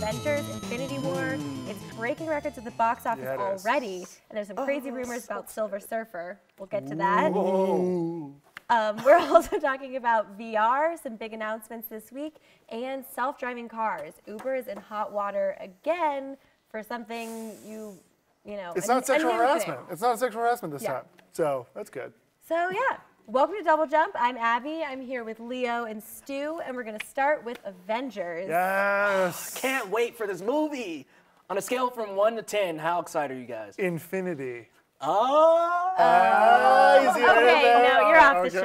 Avengers Infinity War. It's breaking records at the box office already, and there's some crazy rumors about Silver Surfer. We'll get to that. We're also talking about VR, some big announcements this week, and self-driving cars. Uber is in hot water again for something you know. It's not sexual harassment. It's not sexual harassment this time. So that's good. So yeah, welcome to Double Jump. I'm Abby. I'm here with Leo and Stu, and we're going to start with Avengers. Yes. Can't wait for this movie. On a scale from 1 to 10, how excited are you guys? Infinity. Oh. Okay, no, you're off the show.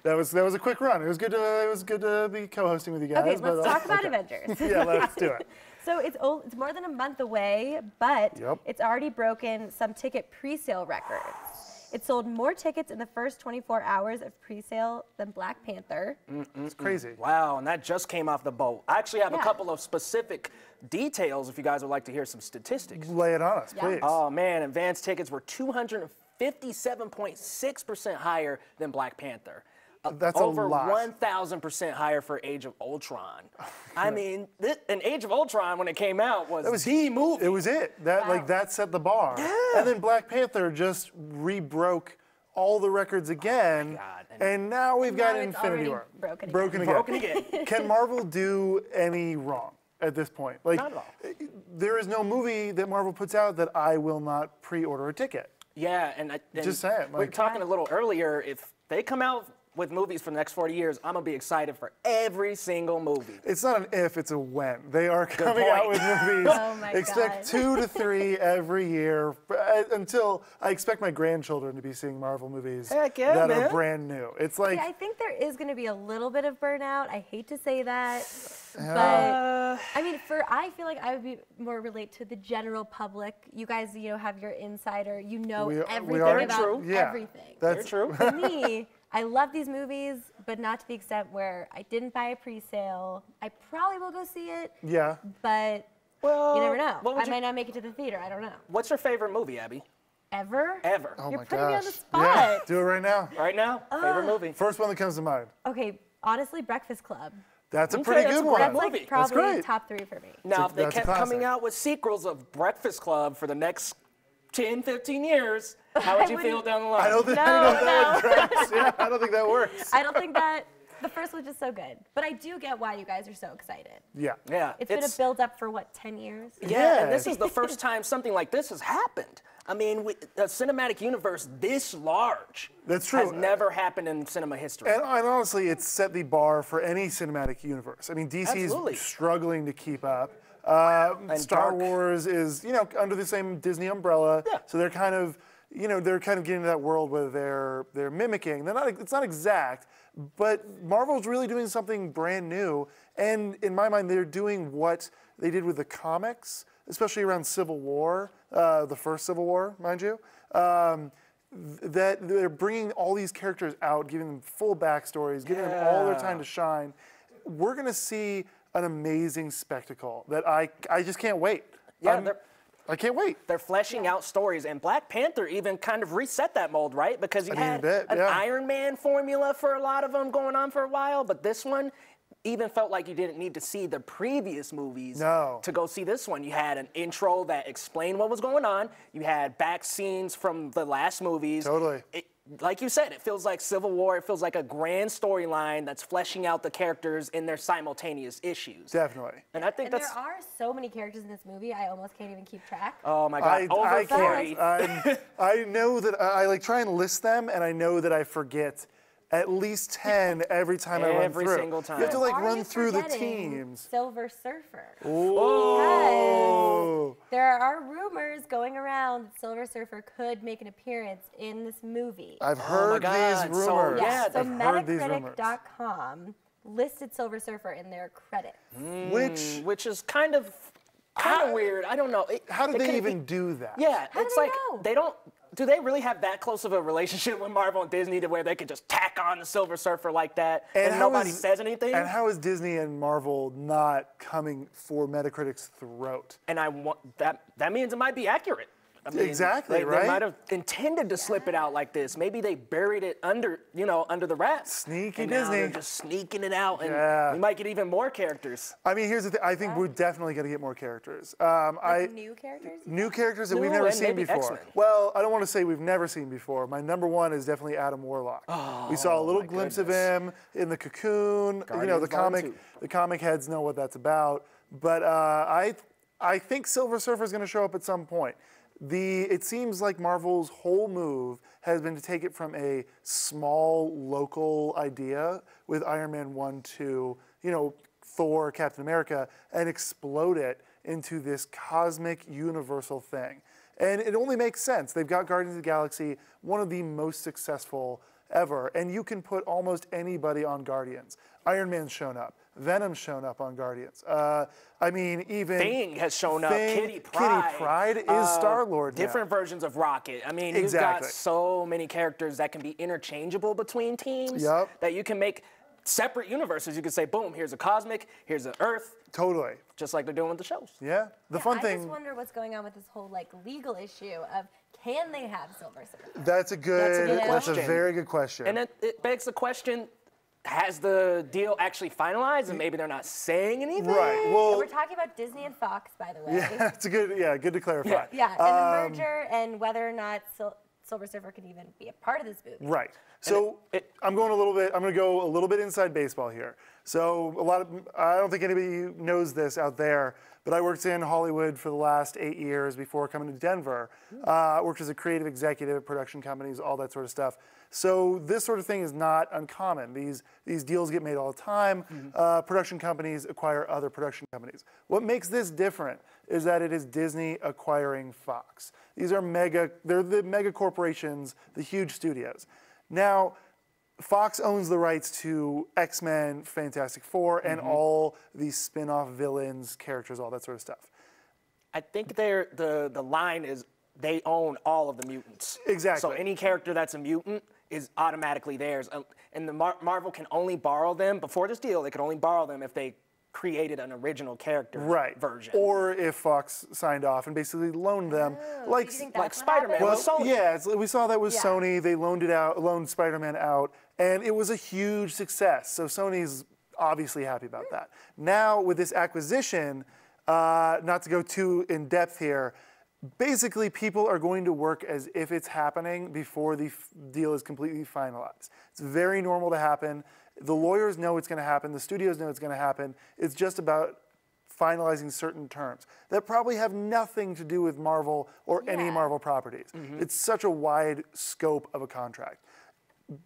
That was a quick run. It was good to be co-hosting with you guys. Okay, let's talk about Avengers. Yeah, let's do it. So it's more than a month away, but it's already broken some ticket pre-sale records. It sold more tickets in the first 24 hours of pre-sale than Black Panther. It's crazy. Wow, and that just came off the boat. I actually have a couple of specific details if you guys would like to hear some statistics. Lay it on us, please. Oh man, advance tickets were 257.6% higher than Black Panther. That's over a lot. 1,000% higher for Age of Ultron. I mean, and Age of Ultron, when it came out, was the movie. It was it. That set the bar. Yeah. And then Black Panther just re-broke all the records again. And now we've got Infinity War. Broken again. Can Marvel do any wrong at this point? Like, not at all. There is no movie that Marvel puts out that I will not pre-order a ticket. Yeah, and just saying. We were talking a little earlier, if they come out with movies for the next 40 years, I'm going to be excited for every single movie. It's not an if, it's a when. They are coming out with movies. Oh my Expect 2 to 3 every year until I expect my grandchildren to be seeing Marvel movies that are brand new. It's like... I think there is going to be a little bit of burnout. I hate to say that. But, I mean, I feel like I would be more relate to the general public. You guys, have your insider. You know everything about everything. That's true. For me, I love these movies, but not to the extent where I didn't buy a pre-sale. I probably will go see it. Yeah. But you never know. I might not make it to the theater. I don't know. What's your favorite movie, Abby? Ever? Ever. Oh You're my putting me gosh. on the spot. Yeah, do it right now. Right now? Favorite movie? First one that comes to mind. Okay, honestly, Breakfast Club. That's a pretty good one. That's like probably top 3 for me. Now, if they kept coming out with sequels of Breakfast Club for the next 10, 15 years, how would you feel down the line? I don't think that works. Yeah, I don't think that works. I don't think that. The first was just so good. But I do get why you guys are so excited. Yeah. It's been a build-up for, what, 10 years? Yeah, and this is the first time something like this has happened. I mean, a cinematic universe this large has never happened in cinema history. And honestly, it's set the bar for any cinematic universe. I mean, DC is struggling to keep up. Star Wars is, under the same Disney umbrella. Yeah. So they're kind of, they're kind of getting to that world where they're mimicking. It's not exact, but Marvel's really doing something brand new. And in my mind, they're doing what they did with the comics, especially around Civil War, the first Civil War, mind you. That they're bringing all these characters out, giving them full backstories, giving them all their time to shine. We're going to see an amazing spectacle that I just can't wait. Yeah, I can't wait. They're fleshing out stories, and Black Panther even kind of reset that mold, right? Because you had an Iron Man formula for a lot of them going on for a while, but this one even felt like you didn't need to see the previous movies to go see this one. You had an intro that explained what was going on. You had back scenes from the last movies. Totally. Like you said, it feels like Civil War. It feels like a grand storyline that's fleshing out the characters in their simultaneous issues. Definitely. And I think there are so many characters in this movie, I almost can't even keep track. Oh my God, over 40. I know that I try and list them, and I know that I forget at least 10 every time I run through. Every single time. You have to run through the teams. Silver Surfer. Oh. Because there are rumors going around that Silver Surfer could make an appearance in this movie. I've heard these rumors. So Metacritic.com listed Silver Surfer in their credits. Which is kind of weird. I don't know. How did they even do that? Yeah, it's like they don't. Do they really have that close of a relationship with Marvel and Disney to where they could just tack on the Silver Surfer like that and nobody says anything? And how is Disney and Marvel not coming for Metacritic's throat? And that means it might be accurate. I mean, exactly, right? They might have intended to slip it out like this. Maybe they buried it under, under the wrap. Sneaky and Disney. Now they're just sneaking it out, and we might get even more characters. I mean, here's the thing. I think we're definitely going to get more characters. Like new characters? New characters that we've never seen before. X-Men. Well, I don't want to say we've never seen before. My number one is definitely Adam Warlock. We saw a little glimpse of him in the Cocoon. The comic heads know what that's about. But I think Silver Surfer is going to show up at some point. It seems like Marvel's whole move has been to take it from a small local idea with Iron Man 1, 2, Thor, Captain America, and explode it into this cosmic universal thing. And it only makes sense. They've got Guardians of the Galaxy, one of the most successful ever, and you can put almost anybody on Guardians. Iron Man's shown up. Venom's shown up on Guardians. I mean, even Thing has shown up. Kitty Pryde is Star-Lord now. Different versions of Rocket. I mean, you've got so many characters that can be interchangeable between teams that you can make separate universes. You can say, boom, here's a cosmic, here's an Earth. Totally. Just like they're doing with the shows. Yeah. The fun thing. I just wonder what's going on with this whole legal issue of can they have Silver Surfer? That's a very good question. And it begs the question, has the deal actually finalized and maybe they're not saying anything? Right. Well, we're talking about Disney and Fox, by the way. Yeah, it's good to clarify. Yeah, and the merger and whether or not Silver Surfer can even be a part of this movie. Right. So I'm going to go a little bit inside baseball here. So I don't think anybody knows this out there, but I worked in Hollywood for the last 8 years before coming to Denver. Worked as a creative executive at production companies, all that sort of stuff. So this sort of thing is not uncommon. These deals get made all the time. Production companies acquire other production companies. What makes this different is that it is Disney acquiring Fox. They're the mega corporations, the huge studios. Now, Fox owns the rights to X-Men, Fantastic Four, and all these spin-off villains, characters, all that sort of stuff. I think the line is they own all of the mutants. Exactly. So any character that's a mutant is automatically theirs. And Marvel can only borrow them, before this deal, they could only borrow them if they created an original character version. Or if Fox signed off and basically loaned them. Like Spider-Man with Sony. Yeah, we saw that with Sony. They loaned Spider-Man out, and it was a huge success. So Sony's obviously happy about that. Now with this acquisition, not to go too in depth here, basically people are going to work as if it's happening before the deal is completely finalized. It's very normal to happen. The lawyers know it's going to happen. The studios know it's going to happen. It's just about finalizing certain terms that probably have nothing to do with Marvel or any Marvel properties. It's such a wide scope of a contract.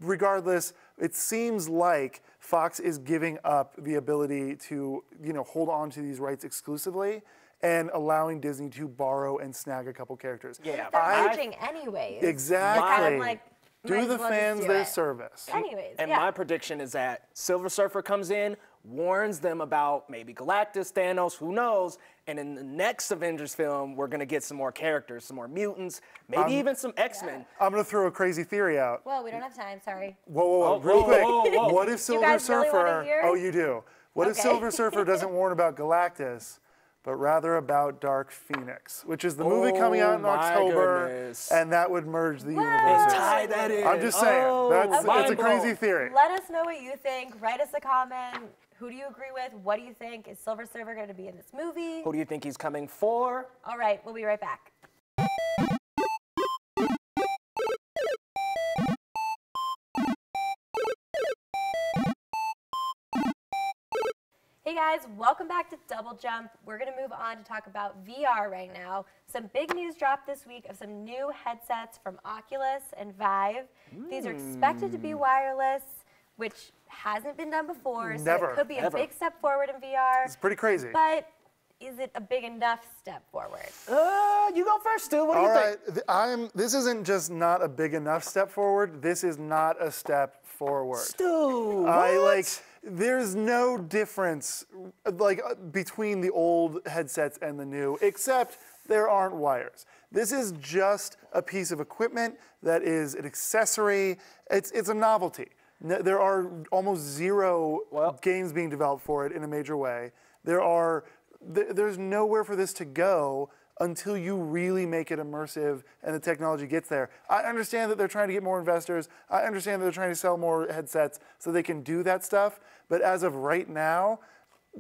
Regardless, it seems like Fox is giving up the ability to, hold on to these rights exclusively and allowing Disney to borrow and snag a couple characters. Yeah, they're merging anyways. Exactly. Kind of do the fans their service. Anyways, and my prediction is that Silver Surfer comes in, warns them about maybe Galactus, Thanos, who knows, and in the next Avengers film, we're going to get some more characters, some more mutants, maybe even some X-Men. I'm going to throw a crazy theory out. Well, we don't have time, sorry. Whoa, real quick. What if Silver Surfer... Really hear? Oh, you do. What if Silver Surfer doesn't warn about Galactus, but rather about Dark Phoenix, which is the movie coming out in October, and that would merge the universes. Tie that in. I'm just saying, that's a crazy theory. Let us know what you think. Write us a comment. Who do you agree with? What do you think? Is Silver Surfer going to be in this movie? Who do you think he's coming for? All right, we'll be right back. Hey guys, welcome back to Double Jump. We're going to move on to talk about VR right now. Some big news dropped this week of some new headsets from Oculus and Vive. These are expected to be wireless, which hasn't been done before, so it could be a big step forward in VR. It's pretty crazy. But is it a big enough step forward? You go first, Stu. What do you think? This isn't just not a big enough step forward. This is not a step forward. Stu, there's no difference between the old headsets and the new, except there aren't wires. This is just a piece of equipment that is an accessory. It's a novelty. There are almost zero games being developed for it in a major way. There's nowhere for this to go until you really make it immersive and the technology gets there. I understand that they're trying to get more investors. I understand that they're trying to sell more headsets so they can do that stuff. But as of right now,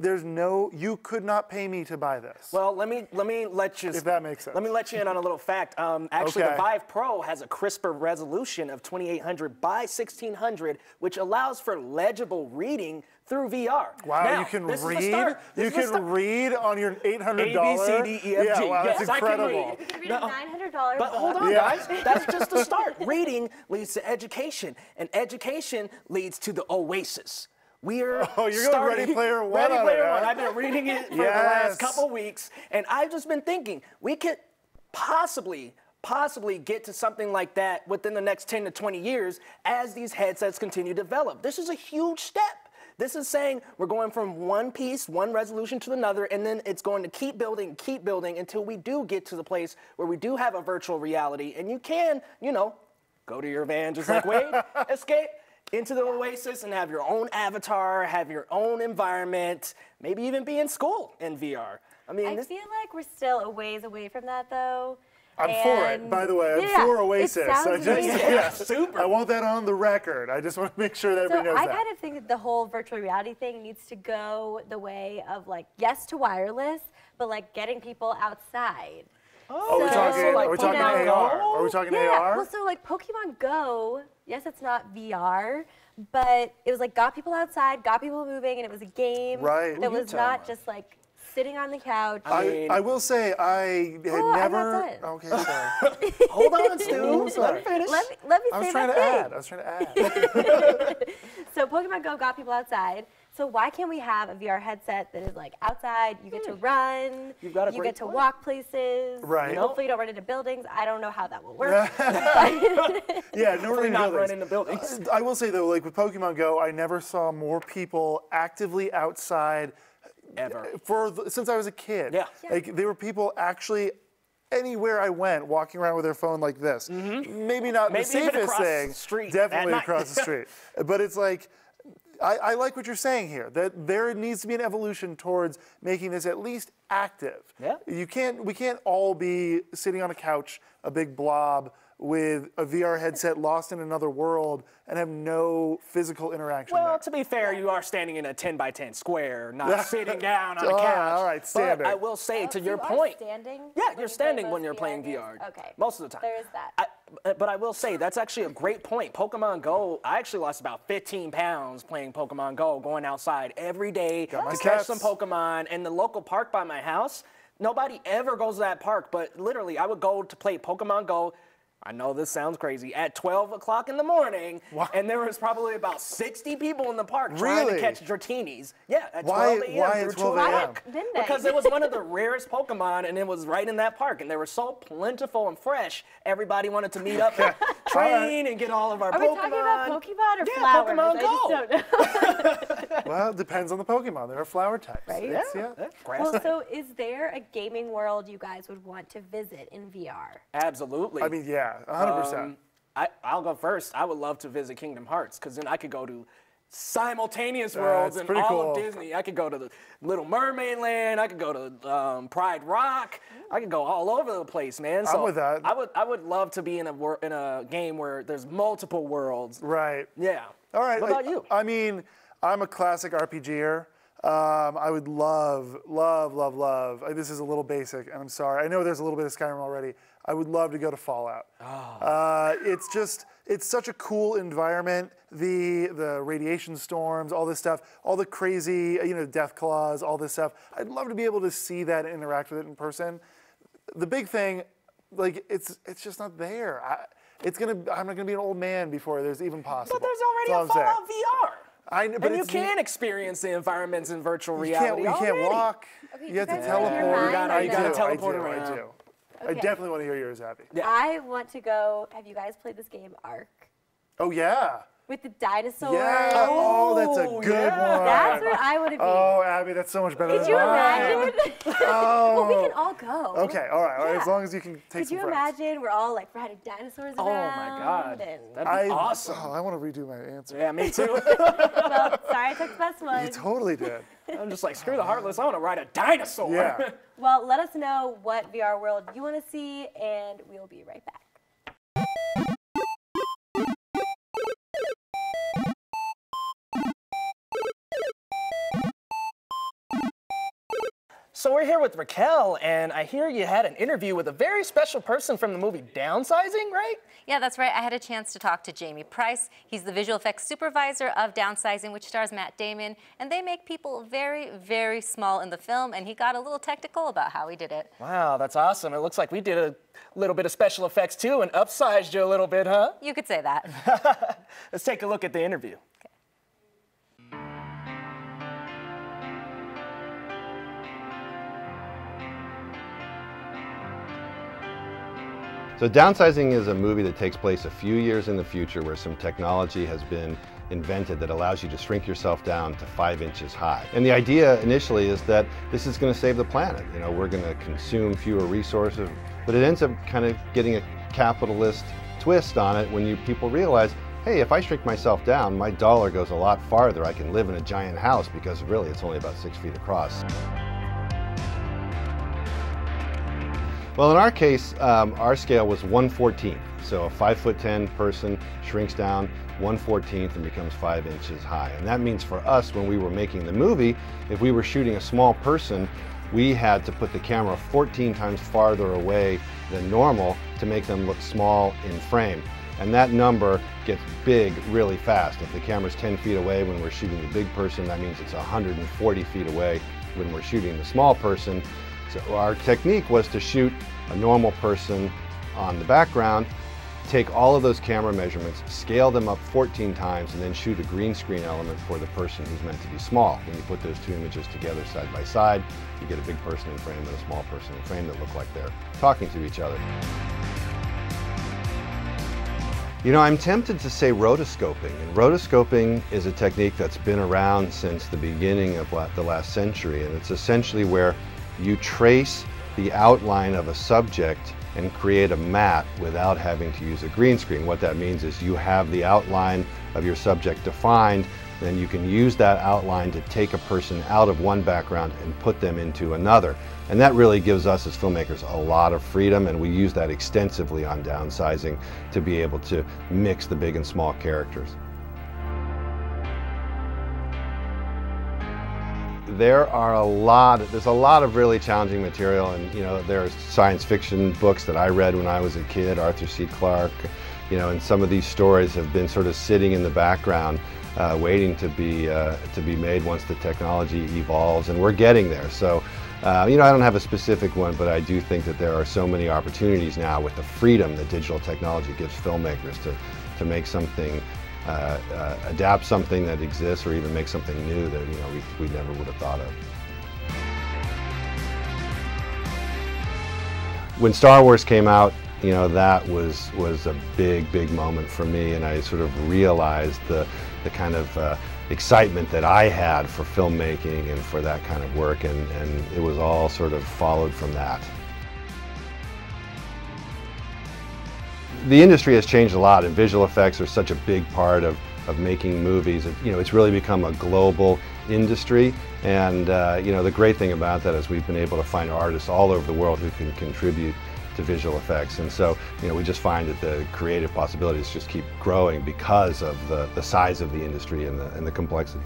you could not pay me to buy this. Well, let me let you. If that makes sense. Let me let you in on a little fact. Actually, the Vive Pro has a crisper resolution of 2800 by 1600, which allows for legible reading through VR. Wow, now, you can this read. Is the start. You can read on your $800. A, B, C, D, E, F, G. Yeah, wow, that's yes, incredible. You can read a $900 But hold on, guys. That's just the start. Reading leads to education, and education leads to the Oasis. We're you're going Ready Player One. Ready Player One. I've been reading it for the last couple weeks, and I've just been thinking we could possibly get to something like that within the next 10 to 20 years as these headsets continue to develop. This is a huge step. This is saying we're going from one piece, one resolution to another, and then it's going to keep building until we do get to the place where we do have a virtual reality, and you can, go to your van just like Wade, escape into the Oasis and have your own avatar, have your own environment, maybe even be in school in VR. I mean, I feel like we're still a ways away from that, though. I'm for it, by the way. I'm for Oasis. Super. I want that on the record. I just want to make sure that everybody knows that. I kind of think that the whole virtual reality thing needs to go the way of, like, yes to wireless, but, like, getting people outside. Are we talking AR? Are we talking AR? Well, so, like, Pokemon Go, yes, it's not VR, but it was, like, got people outside, got people moving, and it was a game that was not just, like, sitting on the couch. I will say I had never. Okay, sorry. Hold on, Stu. Let me finish. Let me say I was trying to add. So Pokemon Go got people outside. So why can't we have a VR headset that is like outside? You get to run. You get to walk places. Right. Hopefully you don't run into buildings. I don't know how that will work. Not run into buildings. I will say though, like with Pokemon Go, I never saw more people actively outside. Ever. Since I was a kid. Yeah. Like there were people actually anywhere I went walking around with their phone like this. Maybe not the safest thing. The street definitely across the street. But it's like I like what you're saying here, that there needs to be an evolution towards making this at least active. Yeah. We can't all be sitting on a couch, a big blob, with a VR headset lost in another world and have no physical interaction Well, there. to be fair, you are standing in a 10 by 10 square, not sitting down on a couch. All right, standing. But I will say, to your point. Standing? Yeah, you're standing when you're playing VR. Okay. Most of the time. There is that. But I will say, that's actually a great point. Pokemon Go, I actually lost about 15 pounds playing Pokemon Go, going outside every day to catch some Pokemon. And the local park by my house, nobody ever goes to that park, but literally, I would go to play Pokemon Go. I know this sounds crazy, at 12 o'clock in the morning, and there was probably about 60 people in the park trying to catch Dratini's. Yeah, at 12 a.m. Why at 12 a.m.? Because it was one of the rarest Pokemon, and it was right in that park, and they were so plentiful and fresh, everybody wanted to meet up and train and get all of our Pokemon. Are we talking about Pokemon or flowers? Pokemon Go. I just don't know. Well, it depends on the Pokemon. There are flower types. Right? Well, so is there a gaming world you guys would want to visit in VR? Absolutely. I mean, yeah. 100%. I'll go first. I would love to visit Kingdom Hearts because then I could go to simultaneous worlds and all of Disney. I could go to the Little Mermaid Land. I could go to Pride Rock. I could go all over the place, man. So I'm with that. I would love to be in a game where there's multiple worlds. Right. Yeah. All right. What about you? I mean, I'm a classic RPGer. I would love. This is a little basic, and I'm sorry. I know there's a little bit of Skyrim already. I would love to go to Fallout. It's such a cool environment. The radiation storms, all this stuff, all the crazy, death claws, all this stuff. I'd love to be able to see that and interact with it in person. The big thing, like, it's just not there. I'm not gonna be an old man before there's even possible. But there's already a Fallout VR. But you can experience the environments in virtual reality. You can't walk. Okay, you have to guys teleport. you gotta teleport around. I do. I definitely want to hear yours, Abby. Yeah. I want to go. Have you guys played this game, Ark? Oh, yeah. With the dinosaurs. Yeah. Oh, that's a good one. That's where I would have been. Oh, Abby, that's so much better than mine. Could you imagine? Oh. Well, we can all go. Okay, all right, as long as you can take some friends. Could you imagine we're all like riding dinosaurs around? Oh my God, that'd be awesome. Oh, I want to redo my answer. Yeah, me too. Well, sorry, I took the best one. You totally did. I'm just like, screw the Heartless, I want to ride a dinosaur. Yeah. Well, let us know what VR world you want to see, and we will be right back. So we're here with Raquel, and I hear you had an interview with a very special person from the movie Downsizing, right? Yeah, that's right. I had a chance to talk to Jamie Price. He's the visual effects supervisor of Downsizing, which stars Matt Damon, and they make people very, very small in the film, and he got a little technical about how he did it. Wow, that's awesome. It looks like we did a little bit of special effects too and upsized you a little bit, huh? You could say that. Let's take a look at the interview. So Downsizing is a movie that takes place a few years in the future where some technology has been invented that allows you to shrink yourself down to 5 inches high. And the idea initially is that this is going to save the planet. You know, we're going to consume fewer resources, but it ends up kind of getting a capitalist twist on it when people realize, hey, if I shrink myself down, my dollar goes a lot farther. I can live in a giant house because really it's only about 6 feet across. Well, in our case, our scale was 1/14. So a 5'10" person shrinks down 1/14 and becomes 5 inches high. And that means for us, when we were making the movie, if we were shooting a small person, we had to put the camera 14 times farther away than normal to make them look small in frame. And that number gets big really fast. If the camera's 10 feet away when we're shooting the big person, that means it's 140 feet away when we're shooting the small person. So our technique was to shoot a normal person on the background, take all of those camera measurements, scale them up 14 times, and then shoot a green screen element for the person who's meant to be small. When you put those two images together side by side, you get a big person in frame and a small person in frame that look like they're talking to each other. You know, I'm tempted to say rotoscoping, and rotoscoping is a technique that's been around since the beginning of the last century, and it's essentially where you trace the outline of a subject and create a matte without having to use a green screen. What that means is you have the outline of your subject defined, then you can use that outline to take a person out of one background and put them into another. And that really gives us as filmmakers a lot of freedom, and we use that extensively on Downsizing to be able to mix the big and small characters. There's a lot of really challenging material, and you know, there's science fiction books that I read when I was a kid, Arthur C. Clarke, you know, and some of these stories have been sort of sitting in the background waiting to be made once the technology evolves, and we're getting there. So you know, I don't have a specific one, but I do think that there are so many opportunities now with the freedom that digital technology gives filmmakers to make something, adapt something that exists, or even make something new that, you know, we never would have thought of. When Star Wars came out, you know, that was a big moment for me, and I sort of realized the kind of excitement that I had for filmmaking and for that kind of work, and it was all sort of followed from that. The industry has changed a lot, and visual effects are such a big part of making movies. You know, it's really become a global industry, and you know, the great thing about that is we've been able to find artists all over the world who can contribute to visual effects, and so, you know, we just find that the creative possibilities just keep growing because of the size of the industry and the complexity.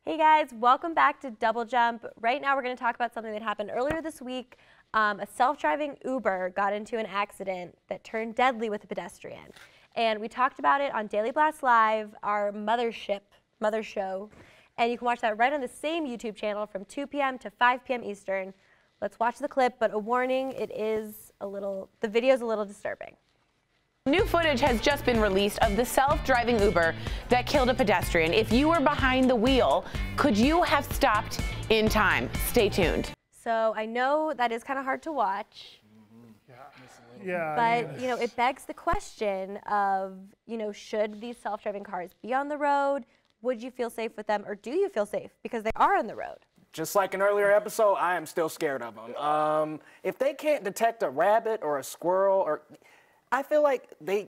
Hey guys, welcome back to Double Jump. Right now we're going to talk about something that happened earlier this week. A self-driving Uber got into an accident that turned deadly with a pedestrian. And we talked about it on Daily Blast Live, our mother show. And you can watch that right on the same YouTube channel from 2 p.m. to 5 p.m. Eastern. Let's watch the clip, but a warning, the video is a little disturbing. New footage has just been released of the self-driving Uber that killed a pedestrian. If you were behind the wheel, could you have stopped in time? Stay tuned. So I know that is kind of hard to watch. Yeah. But, you know, it begs the question of, you know, should these self-driving cars be on the road? Would you feel safe with them, or do you feel safe because they are on the road? Just like an earlier episode, I am still scared of them. If they can't detect a rabbit or a squirrel, or I feel like they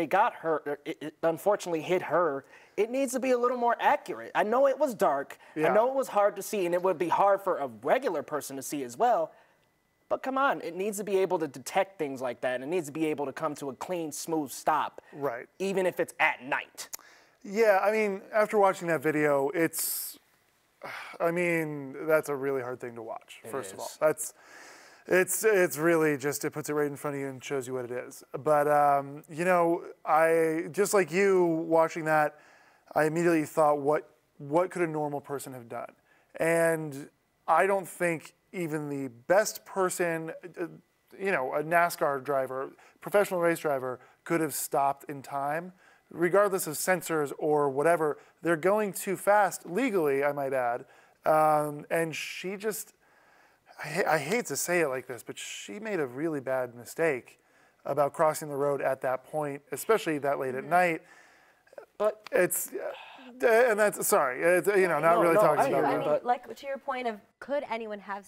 got her, it unfortunately hit her. It needs to be a little more accurate. I know it was dark. I know it was hard to see, and it would be hard for a regular person to see as well. But come on, it needs to be able to detect things like that. And it needs to be able to come to a clean, smooth stop. Right. Even if it's at night. Yeah, I mean, after watching that video, it's, I mean, that's a really hard thing to watch, first of all. It's really just, it puts it right in front of you and shows you what it is. But, you know, just like you watching that, I immediately thought, what could a normal person have done? And I don't think even the best person, you know, a NASCAR driver, professional race driver, could have stopped in time. Regardless of sensors or whatever, they're going too fast, legally, I might add. And she just, I hate to say it like this, but she made a really bad mistake about crossing the road at that point, especially that late at night. But it's, and that's, sorry, it's, you know, not really talking about it. I mean, like, to your point of, could anyone have,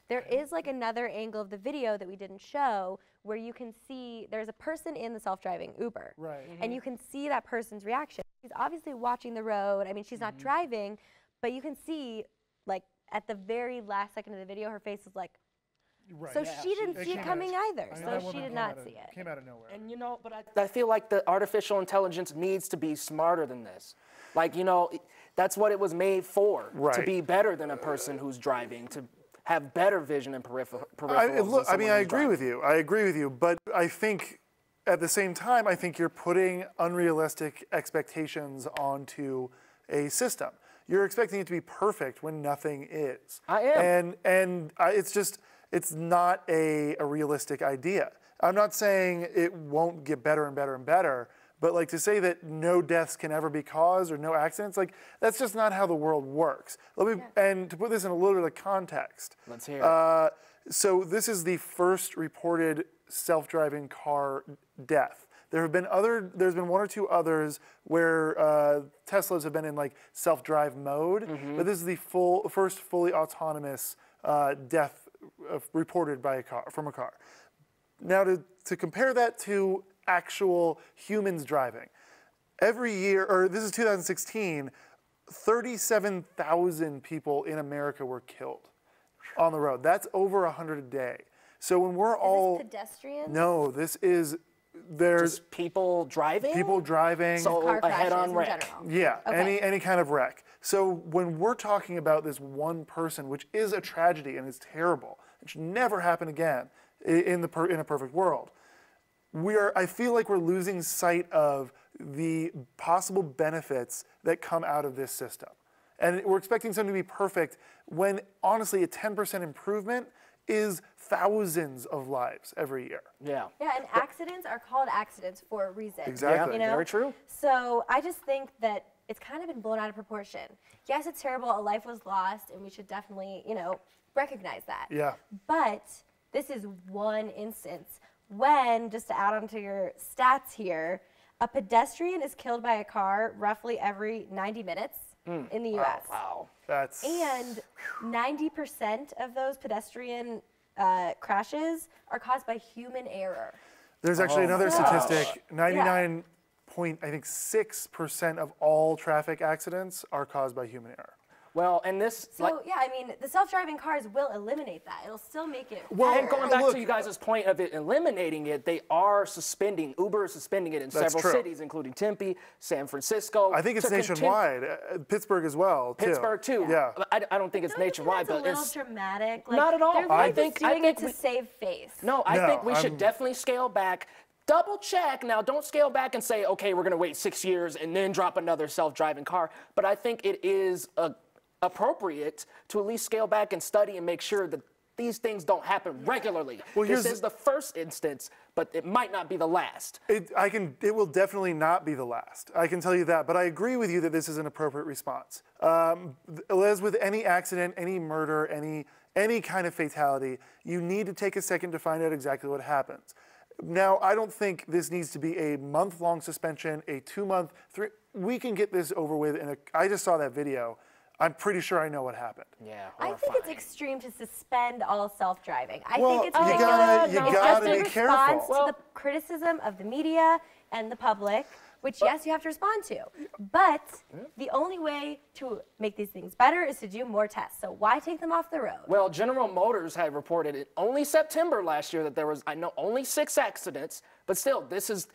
there is like another angle of the video that we didn't show where you can see there's a person in the self-driving Uber. Right. And you can see that person's reaction. She's obviously watching the road. I mean, she's not driving, but you can see, like, at the very last second of the video, her face is like, so she didn't see it coming either. So she did not see it. Came out of nowhere. And you know, but I feel like the artificial intelligence needs to be smarter than this. Like, you know, that's what it was made for, to be better than a person who's driving, to have better vision and peripherals. Look, I mean, I agree with you. I agree with you. But I think at the same time, I think you're putting unrealistic expectations onto a system. You're expecting it to be perfect when nothing is. I am. And it's just, it's not a realistic idea. I'm not saying it won't get better and better and better, but like to say that no deaths can ever be caused or no accidents, like that's just not how the world works. Let me, and to put this in a little bit of context. Let's hear it. So this is the first reported self-driving car death. There's been one or two others where Teslas have been in like self-drive mode, but this is the first fully autonomous death reported by from a car. Now to compare that to actual humans driving, every year, or this is 2016, 37,000 people in America were killed on the road. That's over 100 a day. So when we're all pedestrians? No, this is there's just people driving. People driving. So car a head-on wreck. Yeah, any kind of wreck. So when we're talking about this one person, which is a tragedy and it's terrible, it should never happen again in a perfect world. I feel like we're losing sight of the possible benefits that come out of this system. And we're expecting something to be perfect when, honestly, a 10% improvement is thousands of lives every year. Yeah. Yeah, and accidents are called accidents for a reason. Exactly. You know? Very true. So I just think that it's kind of been blown out of proportion. Yes, it's terrible. A life was lost, and we should definitely, you know, recognize that. Yeah. But this is one instance when, just to add on to your stats here, a pedestrian is killed by a car roughly every 90 minutes in the U.S. Wow. That's... And 90% of those pedestrian crashes are caused by human error. There's actually another statistic, 99.6% of all traffic accidents are caused by human error. Well, and this... So, yeah, I mean, the self-driving cars will eliminate that. It'll still make it Well, better. and going back to you guys' point of it eliminating it, they are suspending, Uber is suspending it in several cities, including Tempe, San Francisco. I think it's nationwide. Pittsburgh as well, too. Pittsburgh, too. Yeah. I don't think it's nationwide, but it's a little dramatic. Like, not at all. They're really just doing it to save face. No, I think we should definitely scale back. Double check. Now, don't scale back and say, okay, we're going to wait 6 years and then drop another self-driving car. But I think it is appropriate to at least scale back and study and make sure that these things don't happen regularly. Well, this is the first instance, but it might not be the last. It will definitely not be the last. I can tell you that. But I agree with you that this is an appropriate response. As with any accident, any murder, any kind of fatality, you need to take a second to find out exactly what happens. Now, I don't think this needs to be a month-long suspension, a 2-month, 3. We can get this over with in a. I just saw that video. I'm pretty sure I know what happened. Yeah, I think it's extreme to suspend all self-driving. I well, think it's you gotta be careful. Response to the criticism of the media and the public, which yes, you have to respond to. But the only way to make these things better is to do more tests. So why take them off the road? Well, General Motors had reported it only September last year that there was, I know, only 6 accidents, but still, this is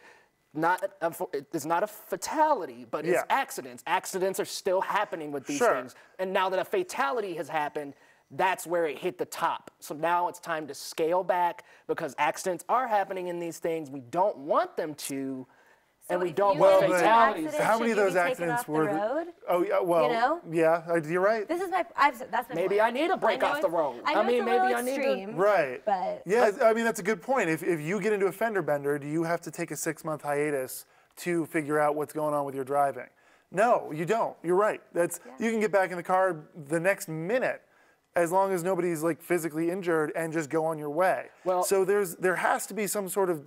it's not a fatality, but it's accidents. Accidents are still happening with these things. And now that a fatality has happened, that's where it hit the top. So now it's time to scale back because accidents are happening in these things. We don't want them to. So and we don't want fatalities. How many of those accidents were the road? Oh, yeah, well, you know? Yeah, you're right. This is that's my maybe point. I need a break off the road. I mean, maybe I need to. Right. But yeah, I mean, that's a good point. If you get into a fender bender, do you have to take a 6-month hiatus to figure out what's going on with your driving? No, you don't. You're right. You can get back in the car the next minute, as long as nobody's like physically injured, and just go on your way. Well, so there has to be some sort of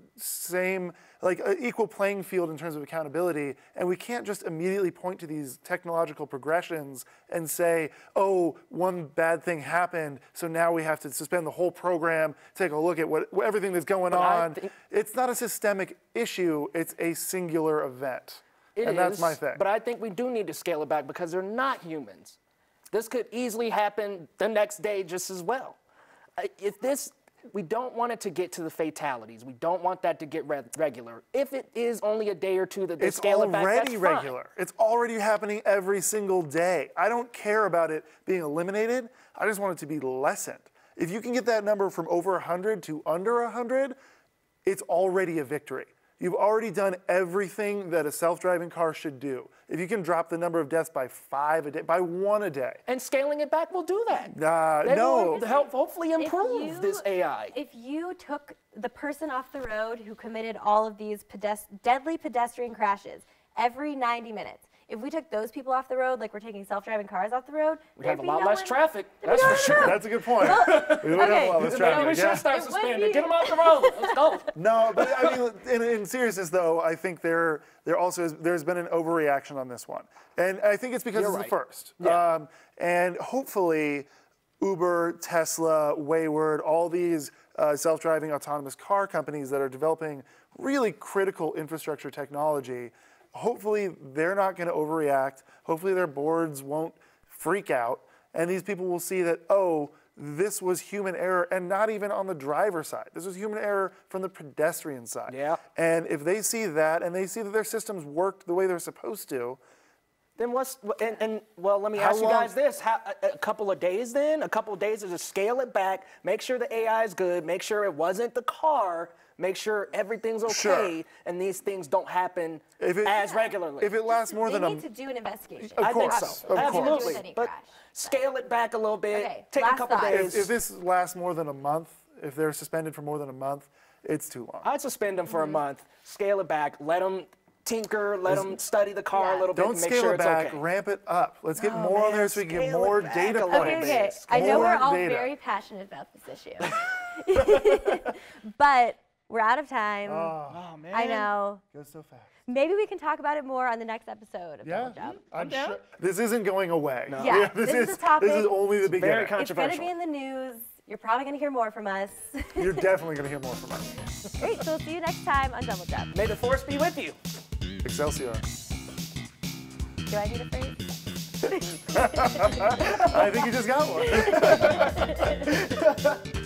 equal playing field in terms of accountability, and we can't just immediately point to these technological progressions and say, oh, one bad thing happened, so now we have to suspend the whole program, take a look at everything that's going on. It's not a systemic issue, it's a singular event. And that's my thing. But I think we do need to scale it back because they're not humans. This could easily happen the next day just as well. We don't want it to get to the fatalities. We don't want that to get regular. If it is only a day or two that they scale it back, that's fine. It's already regular. It's already happening every single day. I don't care about it being eliminated. I just want it to be lessened. If you can get that number from over 100 to under 100, it's already a victory. You've already done everything that a self-driving car should do. If you can drop the number of deaths by 5 a day, by 1 a day. And scaling it back will do that. No. Will help hopefully improve this AI. If you took the person off the road who committed all of these deadly pedestrian crashes every 90 minutes, if we took those people off the road, like we're taking self-driving cars off the road, we'd have a lot less traffic. That's for sure. That's a good point. We would have a lot less traffic. We should start suspending. Get them off the road. Let's go. No, but I mean, in seriousness though, I think there's been an overreaction on this one, and I think it's because it's the first. Yeah. And hopefully, Uber, Tesla, Wayward, all these self-driving autonomous car companies that are developing really critical infrastructure technology. Hopefully they're not going to overreact. Hopefully their boards won't freak out. And these people will see that, oh, this was human error, and not even on the driver's side. This was human error from the pedestrian side. Yeah. And if they see that, and they see that their systems worked the way they're supposed to, then well, let me ask you guys this. A couple of days then? A couple of days to just scale it back, make sure the AI is good, make sure it wasn't the car, make sure everything's okay, and these things don't happen as regularly. If it lasts more than They need to do an investigation. Of course, I think so. Absolutely. But scale it back a little bit, take a couple days. If this lasts more than a month, if they're suspended for more than a month, it's too long. I'd suspend them for a month, scale it back, let them tinker, let them study the car a little bit, and make sure it's okay. Don't scale it back, ramp it up. Let's get more on there so we can get more data points. Okay. I know we're all very passionate about this issue. But we're out of time. Oh, man. I know. Goes so fast. Maybe we can talk about it more on the next episode of DBLJump. I'm sure. This isn't going away. No. Yeah, this is a topic. This is only the beginning. Very controversial. It's going to be in the news. You're probably going to hear more from us. You're definitely going to hear more from us. Great. So we'll see you next time on DBLJump. May the force be with you. Excelsior. Do I need a phrase? I think you just got one.